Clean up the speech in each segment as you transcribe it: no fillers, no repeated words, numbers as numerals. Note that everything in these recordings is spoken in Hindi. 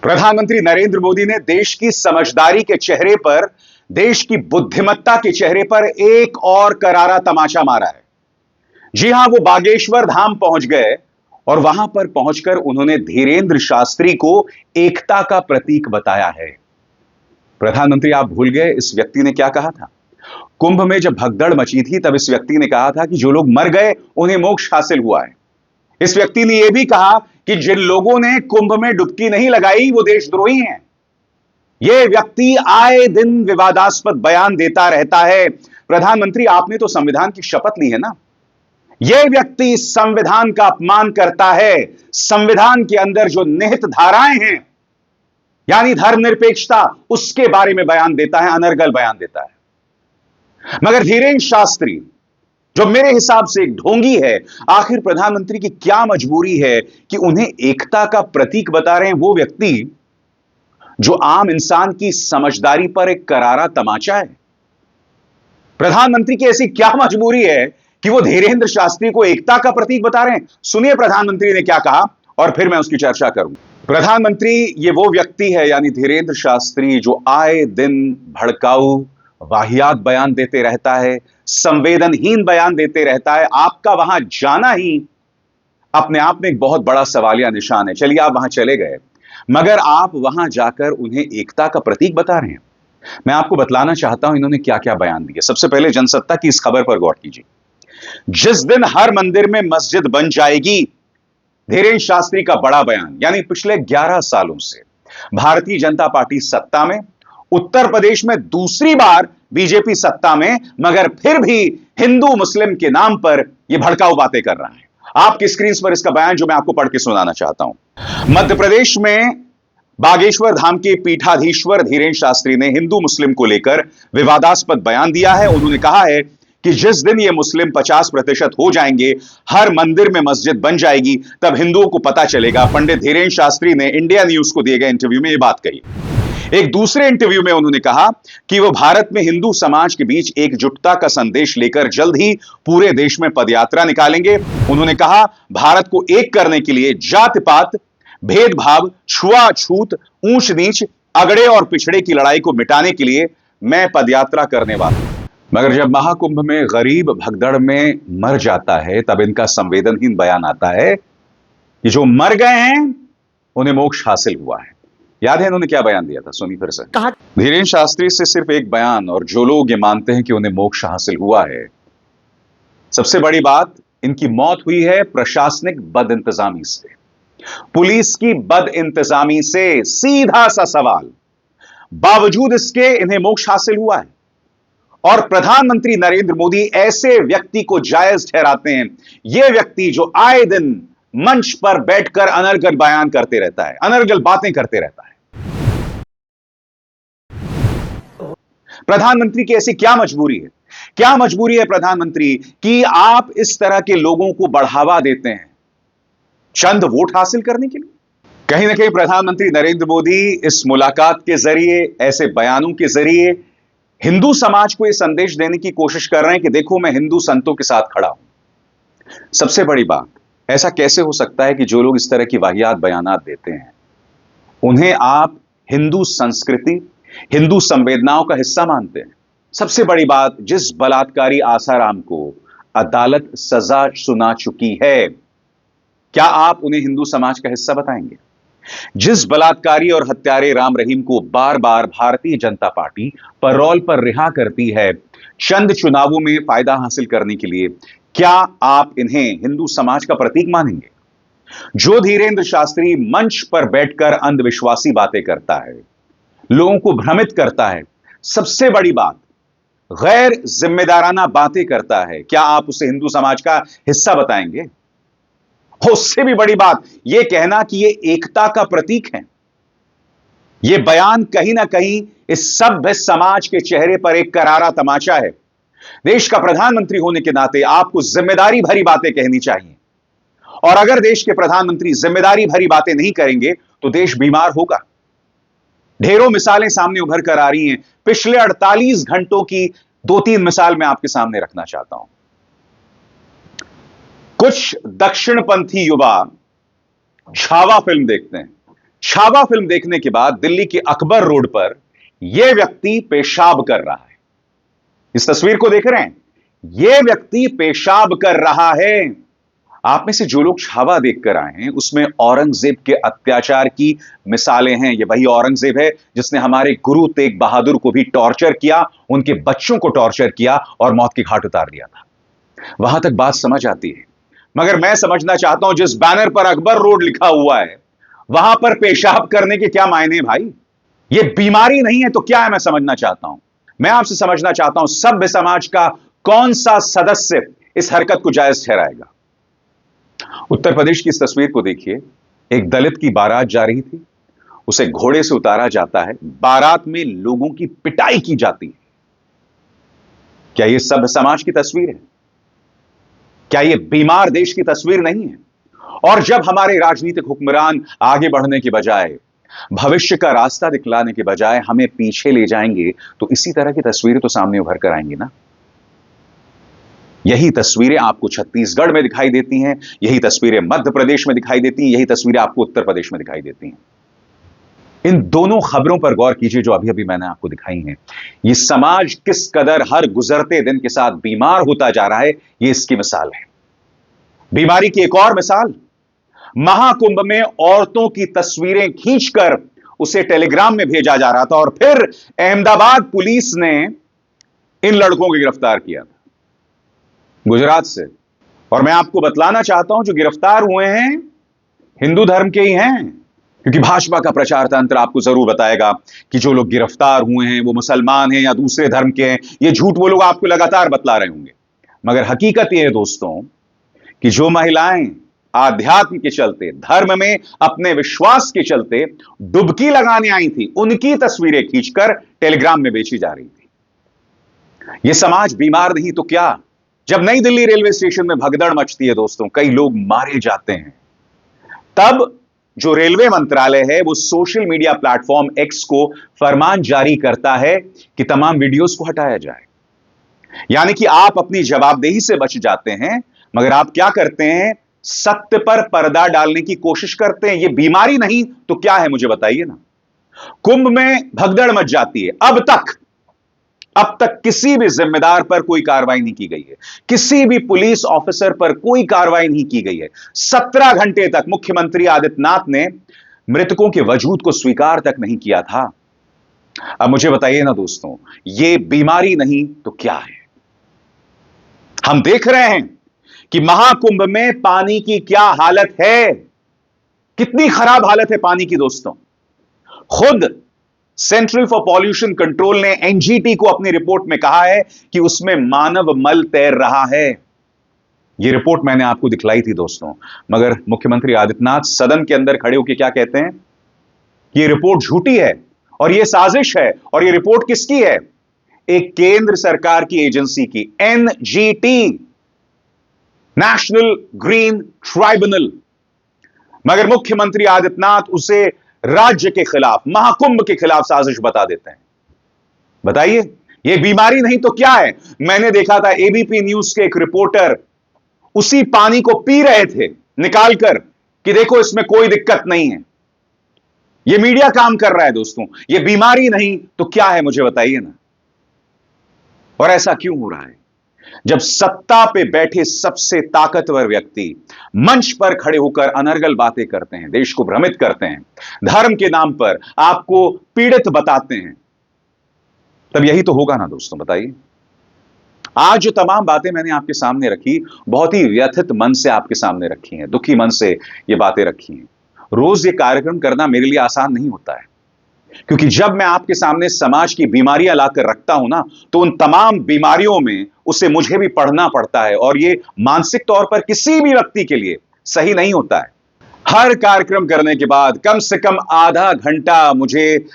प्रधानमंत्री नरेंद्र मोदी ने देश की समझदारी के चेहरे पर, देश की बुद्धिमत्ता के चेहरे पर एक और करारा तमाचा मारा है। जी हां, वो बागेश्वर धाम पहुंच गए और वहां पर पहुंचकर उन्होंने धीरेंद्र शास्त्री को एकता का प्रतीक बताया है। प्रधानमंत्री, आप भूल गए इस व्यक्ति ने क्या कहा था? कुंभ में जब भगदड़ मची थी तब इस व्यक्ति ने कहा था कि जो लोग मर गए उन्हें मोक्ष हासिल हुआ है। इस व्यक्ति ने यह भी कहा कि जिन लोगों ने कुंभ में डुबकी नहीं लगाई वो देशद्रोही हैं। यह व्यक्ति आए दिन विवादास्पद बयान देता रहता है। प्रधानमंत्री, आपने तो संविधान की शपथ ली है ना? यह व्यक्ति संविधान का अपमान करता है। संविधान के अंदर जो निहित धाराएं हैं, यानी धर्मनिरपेक्षता, उसके बारे में बयान देता है, अनर्गल बयान देता है। मगर धीरेंद्र शास्त्री, जो मेरे हिसाब से एक ढोंगी है, आखिर प्रधानमंत्री की क्या मजबूरी है कि उन्हें एकता का प्रतीक बता रहे हैं वो व्यक्ति जो आम इंसान की समझदारी पर एक करारा तमाचा है? प्रधानमंत्री की ऐसी क्या मजबूरी है कि वो धीरेंद्र शास्त्री को एकता का प्रतीक बता रहे हैं? सुनिए प्रधानमंत्री ने क्या कहा और फिर मैं उसकी चर्चा करूंगा। प्रधानमंत्री, ये वो व्यक्ति है यानी धीरेंद्र शास्त्री जो आए दिन भड़काऊ वाहियात बयान देते रहता है, संवेदनहीन बयान देते रहता है। आपका वहां जाना ही अपने आप में एक बहुत बड़ा सवालिया निशान है। चलिए, आप वहां चले गए, मगर आप वहां जाकर उन्हें एकता का प्रतीक बता रहे हैं। मैं आपको बतलाना चाहता हूं इन्होंने क्या क्या बयान दिए। सबसे पहले जनसत्ता की इस खबर पर गौर कीजिए। जिस दिन हर मंदिर में मस्जिद बन जाएगी, धीरेंद्र शास्त्री का बड़ा बयान। यानी पिछले 11 सालों से भारतीय जनता पार्टी सत्ता में, उत्तर प्रदेश में दूसरी बार बीजेपी सत्ता में, मगर फिर भी हिंदू मुस्लिम के नाम पर यह भड़काऊ बातें कर रहा है। आपकी स्क्रीन पर इसका बयान जो मैं आपको पढ़ के सुनाना चाहता हूं। मध्य प्रदेश में बागेश्वर धाम के पीठाधीश्वर धीरेंद्र शास्त्री ने हिंदू मुस्लिम को लेकर विवादास्पद बयान दिया है। उन्होंने कहा है कि जिस दिन ये मुस्लिम 50% हो जाएंगे, हर मंदिर में मस्जिद बन जाएगी, तब हिंदुओं को पता चलेगा। पंडित धीरेंद्र शास्त्री ने इंडिया न्यूज को दिए गए इंटरव्यू में यह बात कही। एक दूसरे इंटरव्यू में उन्होंने कहा कि वो भारत में हिंदू समाज के बीच एकजुटता का संदेश लेकर जल्द ही पूरे देश में पदयात्रा निकालेंगे। उन्होंने कहा, भारत को एक करने के लिए जाति पात, भेदभाव, छुआछूत, ऊंच नीच, अगड़े और पिछड़े की लड़ाई को मिटाने के लिए मैं पदयात्रा करने वाला हूं। मगर जब महाकुंभ में गरीब भगदड़ में मर जाता है, तब इनका संवेदनहीन बयान आता है कि जो मर गए हैं उन्हें मोक्ष हासिल हुआ है। याद है इन्होंने क्या बयान दिया था? सुनिए फिर से। धीरेंद्र शास्त्री से सिर्फ एक बयान और जो लोग ये मानते हैं कि उन्हें मोक्ष हासिल हुआ है। सबसे बड़ी बात, इनकी मौत हुई है प्रशासनिक बदइंतजामी से, पुलिस की बदइंतजामी से। सीधा सा सवाल, बावजूद इसके इन्हें मोक्ष हासिल हुआ है। और प्रधानमंत्री नरेंद्र मोदी ऐसे व्यक्ति को जायज ठहराते हैं। यह व्यक्ति जो आए दिन मंच पर बैठकर अनर्गल बयान करते रहता है, अनर्गल बातें करते रहता है। प्रधानमंत्री की ऐसी क्या मजबूरी है? क्या मजबूरी है प्रधानमंत्री कि आप इस तरह के लोगों को बढ़ावा देते हैं चंद वोट हासिल करने के लिए? कहीं ना कहीं प्रधानमंत्री नरेंद्र मोदी इस मुलाकात के जरिए, ऐसे बयानों के जरिए हिंदू समाज को यह संदेश देने की कोशिश कर रहे हैं कि देखो, मैं हिंदू संतों के साथ खड़ा हूं। सबसे बड़ी बात, ऐसा कैसे हो सकता है कि जो लोग इस तरह की वाहियात बयानात देते हैं उन्हें आप हिंदू संस्कृति, हिंदू संवेदनाओं का हिस्सा मानते हैं? सबसे बड़ी बात, जिस बलात्कारी आसाराम को अदालत सजा सुना चुकी है, क्या आप उन्हें हिंदू समाज का हिस्सा बताएंगे? जिस बलात्कारी और हत्यारे राम रहीम को बार बार भारतीय जनता पार्टी पैरोल पर रिहा करती है चंद चुनावों में फायदा हासिल करने के लिए, क्या आप इन्हें हिंदू समाज का प्रतीक मानेंगे? जो धीरेंद्र शास्त्री मंच पर बैठकर अंधविश्वासी बातें करता है, लोगों को भ्रमित करता है, सबसे बड़ी बात, गैर जिम्मेदाराना बातें करता है, क्या आप उसे हिंदू समाज का हिस्सा बताएंगे? उससे भी बड़ी बात, यह कहना कि यह एकता का प्रतीक है। यह बयान कहीं ना कहीं इस सभ्य समाज के चेहरे पर एक करारा तमाचा है। देश का प्रधानमंत्री होने के नाते आपको जिम्मेदारी भरी बातें कहनी चाहिए। और अगर देश के प्रधानमंत्री जिम्मेदारी भरी बातें नहीं करेंगे तो देश बीमार होगा। ढेरों मिसालें सामने उभर कर आ रही हैं। पिछले 48 घंटों की 2-3 मिसाल मैं आपके सामने रखना चाहता हूं। कुछ दक्षिणपंथी युवा छावा फिल्म देखते हैं। छावा फिल्म देखने के बाद दिल्ली के अकबर रोड पर यह व्यक्ति पेशाब कर रहा है। इस तस्वीर को देख रहे हैं, यह व्यक्ति पेशाब कर रहा है। आप में से जो लोग छावा देखकर आए हैं उसमें औरंगजेब के अत्याचार की मिसालें हैं। यह वही औरंगजेब है जिसने हमारे गुरु तेग बहादुर को भी टॉर्चर किया, उनके बच्चों को टॉर्चर किया और मौत के घाट उतार दिया था। वहां तक बात समझ आती है, मगर मैं समझना चाहता हूं जिस बैनर पर अकबर रोड लिखा हुआ है वहां पर पेशाब करने के क्या मायने भाई? यह बीमारी नहीं है तो क्या है, मैं समझना चाहता हूं। मैं आपसे समझना चाहता हूं सभ्य समाज का कौन सा सदस्य इस हरकत को जायज ठहराएगा? उत्तर प्रदेश की इस तस्वीर को देखिए, एक दलित की बारात जा रही थी, उसे घोड़े से उतारा जाता है, बारात में लोगों की पिटाई की जाती है। क्या यह सभ्य समाज की तस्वीर है? क्या यह बीमार देश की तस्वीर नहीं है? और जब हमारे राजनीतिक हुक्मरान आगे बढ़ने के बजाय, भविष्य का रास्ता दिखलाने के बजाय हमें पीछे ले जाएंगे, तो इसी तरह की तस्वीरें तो सामने उभर कर आएंगी ना। यही तस्वीरें आपको छत्तीसगढ़ में दिखाई देती हैं, यही तस्वीरें मध्य प्रदेश में दिखाई देती हैं, यही तस्वीरें आपको उत्तर प्रदेश में दिखाई देती हैं। इन दोनों खबरों पर गौर कीजिए जो अभी अभी मैंने आपको दिखाई हैं। यह समाज किस कदर हर गुजरते दिन के साथ बीमार होता जा रहा है, यह इसकी मिसाल है। बीमारी की एक और मिसाल, महाकुंभ में औरतों की तस्वीरें खींचकर उसे टेलीग्राम में भेजा जा रहा था और फिर अहमदाबाद पुलिस ने इन लड़कों को गिरफ्तार किया था गुजरात से। और मैं आपको बतलाना चाहता हूं जो गिरफ्तार हुए हैं हिंदू धर्म के ही हैं, क्योंकि भाजपा का प्रचार तंत्र आपको जरूर बताएगा कि जो लोग गिरफ्तार हुए हैं वो मुसलमान हैं या दूसरे धर्म के हैं। ये झूठ वो लोग आपको लगातार बतला रहे होंगे, मगर हकीकत यह है दोस्तों कि जो महिलाएं आध्यात्म के चलते, धर्म में अपने विश्वास के चलते डुबकी लगाने आई थी, उनकी तस्वीरें खींचकर टेलीग्राम में बेची जा रही थी। यह समाज बीमार नहीं तो क्या? जब नई दिल्ली रेलवे स्टेशन में भगदड़ मचती है दोस्तों, कई लोग मारे जाते हैं, तब जो रेलवे मंत्रालय है वो सोशल मीडिया प्लेटफॉर्म एक्स को फरमान जारी करता है कि तमाम वीडियोस को हटाया जाए। यानी कि आप अपनी जवाबदेही से बच जाते हैं, मगर आप क्या करते हैं? सत्य पर पर्दा डालने की कोशिश करते हैं। यह बीमारी नहीं तो क्या है, मुझे बताइए ना। कुंभ में भगदड़ मच जाती है, अब तक किसी भी जिम्मेदार पर कोई कार्रवाई नहीं की गई है, किसी भी पुलिस ऑफिसर पर कोई कार्रवाई नहीं की गई है। 17 घंटे तक मुख्यमंत्री आदित्यनाथ ने मृतकों के वजूद को स्वीकार तक नहीं किया था। अब मुझे बताइए ना दोस्तों, यह बीमारी नहीं तो क्या है? हम देख रहे हैं कि महाकुंभ में पानी की क्या हालत है, कितनी खराब हालत है पानी की दोस्तों। खुद सेंट्रल फॉर पॉल्यूशन कंट्रोल ने एनजीटी को अपनी रिपोर्ट में कहा है कि उसमें मानव मल तैर रहा है। यह रिपोर्ट मैंने आपको दिखलाई थी दोस्तों, मगर मुख्यमंत्री आदित्यनाथ सदन के अंदर खड़े होकर क्या कहते हैं? यह रिपोर्ट झूठी है और यह साजिश है। और यह रिपोर्ट किसकी है? एक केंद्र सरकार की एजेंसी की, एनजीटी, नेशनल ग्रीन ट्राइब्यूनल। मगर मुख्यमंत्री आदित्यनाथ उसे राज्य के खिलाफ, महाकुंभ के खिलाफ साजिश बता देते हैं। बताइए, यह बीमारी नहीं तो क्या है? मैंने देखा था एबीपी न्यूज के एक रिपोर्टर उसी पानी को पी रहे थे निकालकर कि देखो इसमें कोई दिक्कत नहीं है। यह मीडिया काम कर रहा है दोस्तों। यह बीमारी नहीं तो क्या है, मुझे बताइए ना। और ऐसा क्यों हो रहा है? जब सत्ता पे बैठे सबसे ताकतवर व्यक्ति मंच पर खड़े होकर अनर्गल बातें करते हैं, देश को भ्रमित करते हैं, धर्म के नाम पर आपको पीड़ित बताते हैं, तब यही तो होगा ना दोस्तों, बताइए। आज जो तमाम बातें मैंने आपके सामने रखी, बहुत ही व्यथित मन से आपके सामने रखी हैं, दुखी मन से ये बातें रखी हैं। रोज ये कार्यक्रम करना मेरे लिए आसान नहीं होता है, क्योंकि जब मैं आपके सामने समाज की बीमारियां लाकर रखता हूं ना, तो उन तमाम बीमारियों में उसे मुझे भी पढ़ना पड़ता है, और यह मानसिक तौर पर किसी भी व्यक्ति के लिए सही नहीं होता है। हर कार्यक्रम करने के बाद कम से कम आधा घंटा मुझे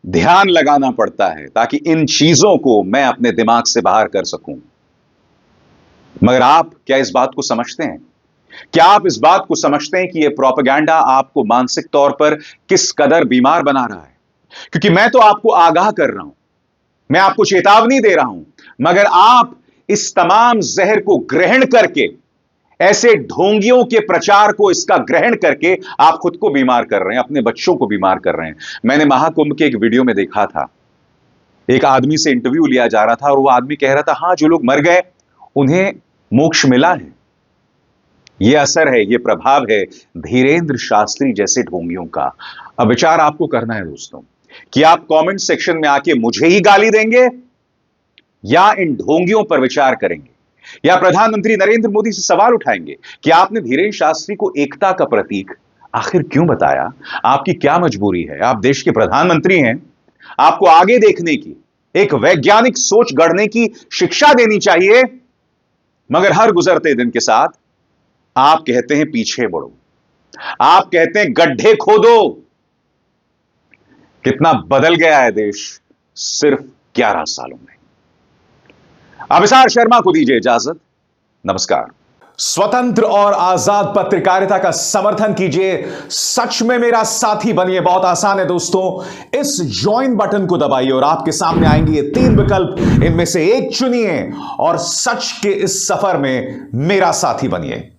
ध्यान लगाना पड़ता है ताकि इन चीजों को मैं अपने दिमाग से बाहर कर सकूं। मगर आप क्या इस बात को समझते हैं? क्या आप इस बात को समझते हैं कि यह प्रोपेगेंडा आपको मानसिक तौर पर किस कदर बीमार बना रहा है? क्योंकि मैं तो आपको आगाह कर रहा हूं, मैं आपको चेतावनी दे रहा हूं, मगर आप इस तमाम जहर को ग्रहण करके ऐसे ढोंगियों के प्रचार को इसका ग्रहण करके आप खुद को बीमार कर रहे हैं, अपने बच्चों को बीमार कर रहे हैं। मैंने महाकुंभ के एक वीडियो में देखा था, एक आदमी से इंटरव्यू लिया जा रहा था और वो आदमी कह रहा था, हां जो लोग मर गए उन्हें मोक्ष मिला है। यह असर है, यह प्रभाव है धीरेंद्र शास्त्री जैसे ढोंगियों का। अब विचार आपको करना है दोस्तों कि आप कमेंट सेक्शन में आके मुझे ही गाली देंगे या इन ढोंगियों पर विचार करेंगे, या प्रधानमंत्री नरेंद्र मोदी से सवाल उठाएंगे कि आपने धीरेंद्र शास्त्री को एकता का प्रतीक आखिर क्यों बताया? आपकी क्या मजबूरी है? आप देश के प्रधानमंत्री हैं, आपको आगे देखने की, एक वैज्ञानिक सोच गढ़ने की शिक्षा देनी चाहिए, मगर हर गुजरते दिन के साथ आप कहते हैं पीछे बढ़ो, आप कहते हैं गड्ढे खोदो। कितना बदल गया है देश सिर्फ 11 सालों में। अभिसार शर्मा को दीजिए इजाजत, नमस्कार। स्वतंत्र और आजाद पत्रकारिता का समर्थन कीजिए, सच में मेरा साथी बनिए। बहुत आसान है दोस्तों, इस ज्वाइन बटन को दबाइए और आपके सामने आएंगे ये 3 विकल्प, इनमें से एक चुनिए और सच के इस सफर में मेरा साथी बनिए।